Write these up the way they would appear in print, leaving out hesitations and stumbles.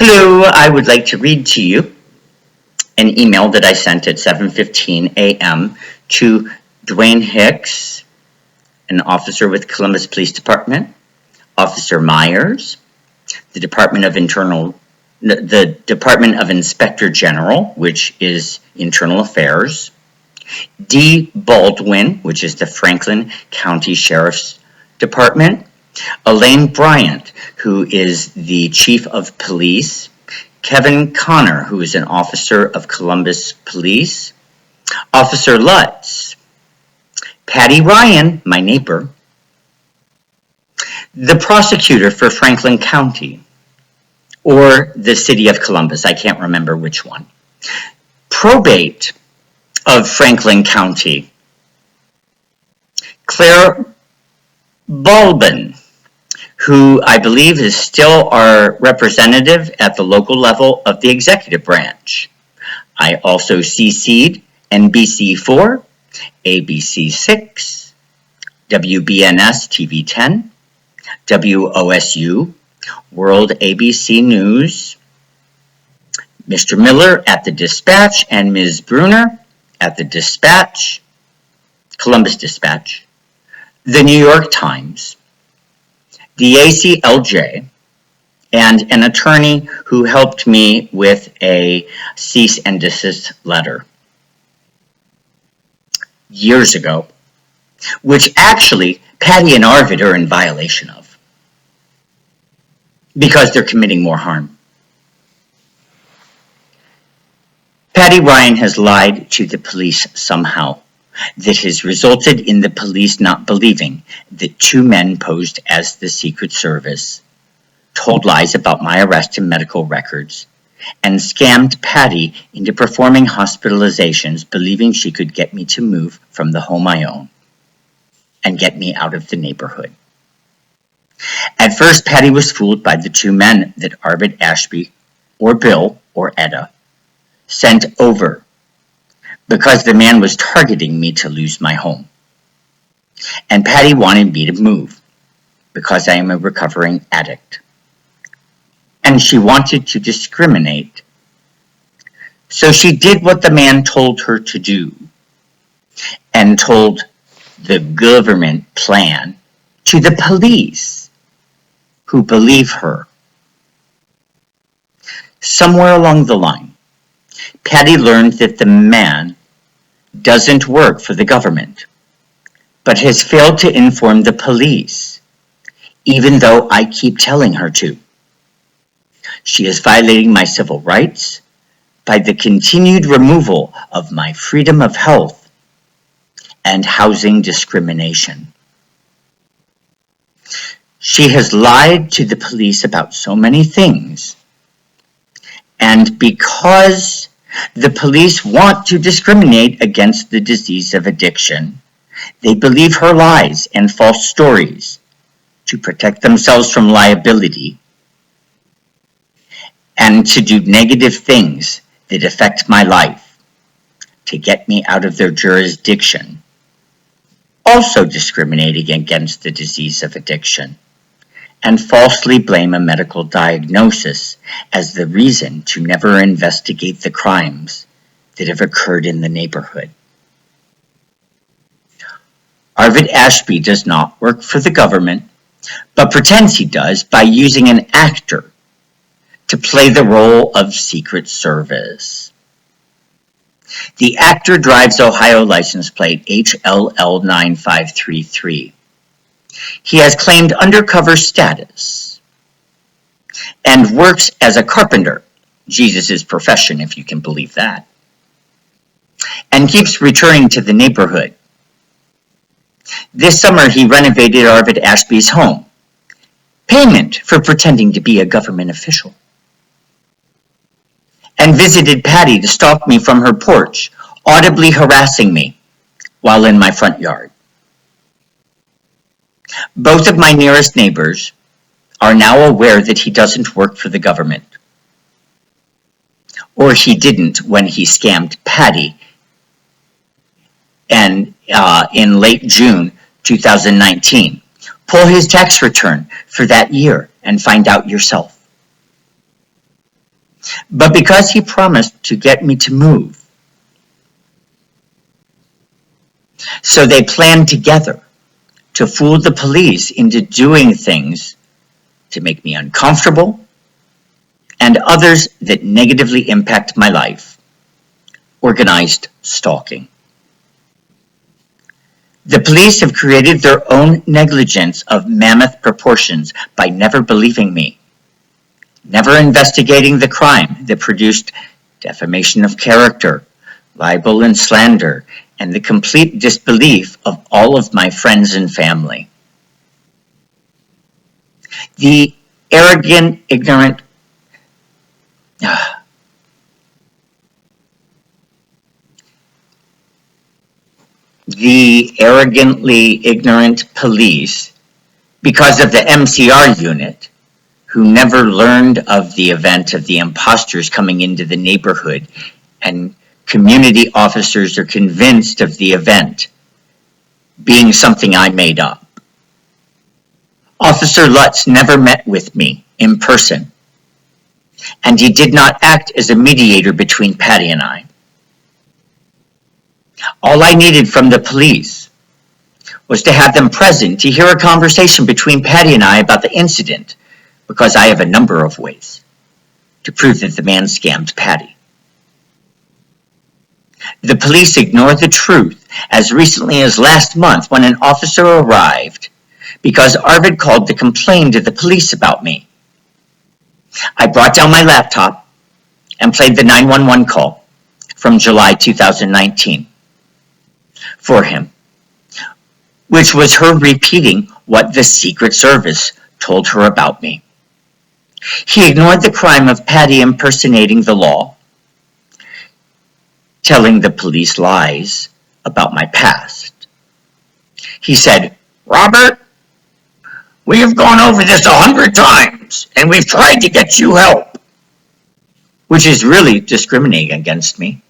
Hello, I would like to read to you an email that I sent at 7:15 a.m. to Dwayne Hicks, an officer with Columbus Police Department, Officer Myers, the Department of Inspector General, which is Internal Affairs, D. Baldwin, which is the Franklin County Sheriff's Department, Elaine Bryant, who is the Chief of Police, Kevin Connor, who is an officer of Columbus Police, Officer Lutz, Patty Ryan, my neighbor, the prosecutor for Franklin County, or the City of Columbus, I can't remember which one, probate of Franklin County, Claire Balbin, who I believe is still our representative at the local level of the executive branch. I also CC'd NBC4, ABC6, WBNS TV 10, WOSU, World ABC News, Mr. Miller at the Dispatch, and Ms. Bruner at the Dispatch, Columbus Dispatch, the New York Times, the ACLJ, and an attorney who helped me with a cease and desist letter years ago, which actually Patty and Arvid are in violation of because they're committing more harm. Patty Ryan has lied to the police somehow that has resulted in the police not believing that two men posed as the Secret Service, told lies about my arrest and medical records, and scammed Patty into performing hospitalizations believing she could get me to move from the home I own and get me out of the neighborhood. At first, Patty was fooled by the two men that Arvid Ashby, or Bill, or Etta, sent over because the man was targeting me to lose my home. And Patty wanted me to move because I am a recovering addict. And she wanted to discriminate. So she did what the man told her to do and told the government plan to the police who believe her. Somewhere along the line, Patty learned that the man doesn't work for the government, but has failed to inform the police, even though I keep telling her to. She is violating my civil rights by the continued removal of my freedom of health and housing discrimination. She has lied to the police about so many things, and because the police want to discriminate against the disease of addiction, they believe her lies and false stories to protect themselves from liability and to do negative things that affect my life to get me out of their jurisdiction. Also discriminating against the disease of addiction and falsely blame a medical diagnosis as the reason to never investigate the crimes that have occurred in the neighborhood. Arvid Ashby does not work for the government, but pretends he does by using an actor to play the role of Secret Service. The actor drives Ohio license plate HLL9533. He has claimed undercover status and works as a carpenter, Jesus' profession if you can believe that, and keeps returning to the neighborhood. This summer he renovated Arvid Ashby's home, payment for pretending to be a government official, and visited Patty to stalk me from her porch, audibly harassing me while in my front yard. Both of my nearest neighbors are now aware that he doesn't work for the government. Or he didn't when he scammed Patty and in late June 2019. Pull his tax return for that year and find out yourself. but because he promised to get me to move. So they planned together to fool the police into doing things to make me uncomfortable and others that negatively impact my life. Organized stalking. The police have created their own negligence of mammoth proportions by never believing me, never investigating the crime that produced defamation of character, libel and slander, and the complete disbelief of all of my friends and family. The arrogant, ignorant, the arrogantly ignorant police, because of the MCR unit, who never learned of the event of the imposters coming into the neighborhood, and community officers are convinced of the event being something I made up. Officer Lutz never met with me in person, and he did not act as a mediator between Patty and I. All I needed from the police was to have them present to hear a conversation between Patty and I about the incident, because I have a number of ways to prove that the man scammed Patty. The police ignored the truth as recently as last month when an officer arrived because Arvid called to complain to the police about me. I brought down my laptop and played the 911 call from July 2019 for him, which was her repeating what the Secret Service told her about me. He ignored the crime of Patty impersonating the law, telling the police lies about my past. He said, "Robert, we have gone over this 100 times, and we've tried to get you help," which is really discriminating against me.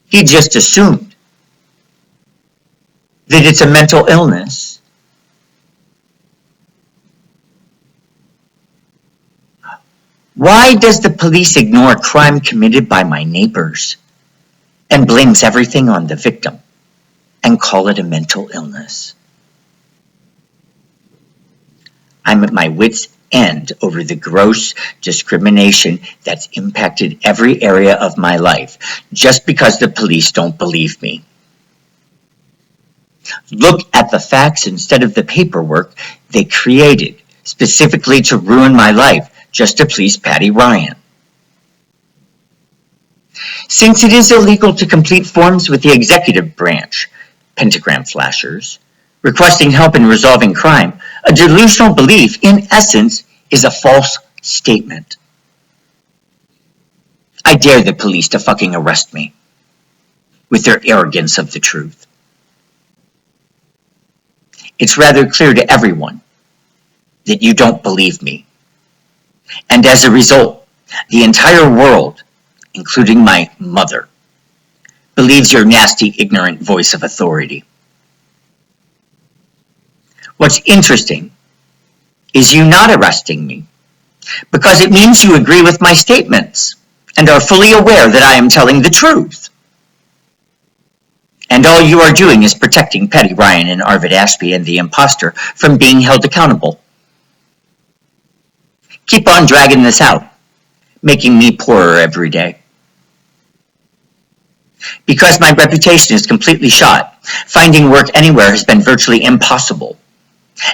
He just assumed that it's a mental illness. Why does the police ignore crime committed by my neighbors and blames everything on the victim and call it a mental illness? I'm at my wit's end over the gross discrimination that's impacted every area of my life just because the police don't believe me. Look at the facts instead of the paperwork they created specifically to ruin my life just to please Patty Ryan. Since it is illegal to complete forms with the executive branch, pentagram flashers, requesting help in resolving crime, a delusional belief, in essence, is a false statement. I dare the police to fucking arrest me with their arrogance of the truth. It's rather clear to everyone that you don't believe me. And as a result, the entire world, including my mother, believes your nasty, ignorant voice of authority. What's interesting is you not arresting me, because it means you agree with my statements and are fully aware that I am telling the truth. And all you are doing is protecting Patty Ryan and Arvid Ashby and the imposter from being held accountable. Keep on dragging this out, making me poorer every day. Because my reputation is completely shot, finding work anywhere has been virtually impossible.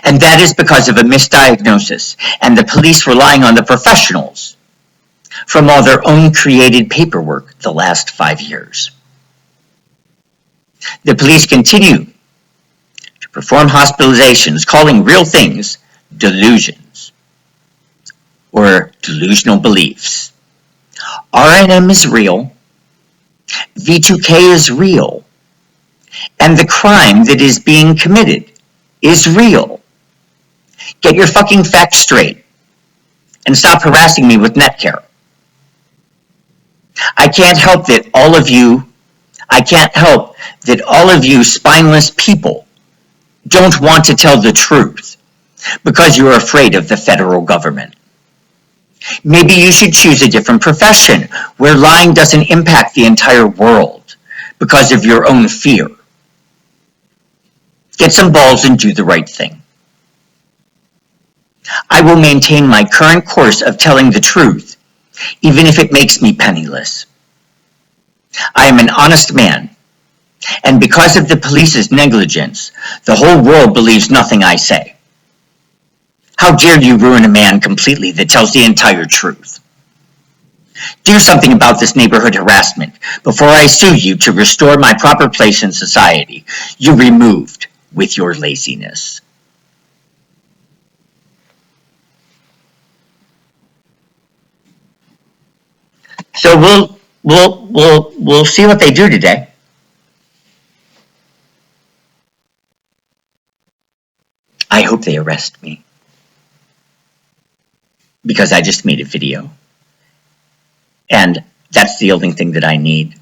And that is because of a misdiagnosis and the police relying on the professionals from all their own created paperwork the last 5 years. The police continue to perform hospitalizations, calling real things delusions or delusional beliefs. RNM is real, V2K is real, and the crime that is being committed is real. Get your fucking facts straight and stop harassing me with Netcare. I can't help that all of you spineless people don't want to tell the truth because you're afraid of the federal government. Maybe you should choose a different profession where lying doesn't impact the entire world because of your own fear. Get some balls and do the right thing. I will maintain my current course of telling the truth, even if it makes me penniless. I am an honest man, and because of the police's negligence, the whole world believes nothing I say. How dare you ruin a man completely that tells the entire truth? Do something about this neighborhood harassment before I sue you to restore my proper place in society. You removed with your laziness. So we'll see what they do today. I hope they arrest me because I just made a video, and that's the only thing that I need.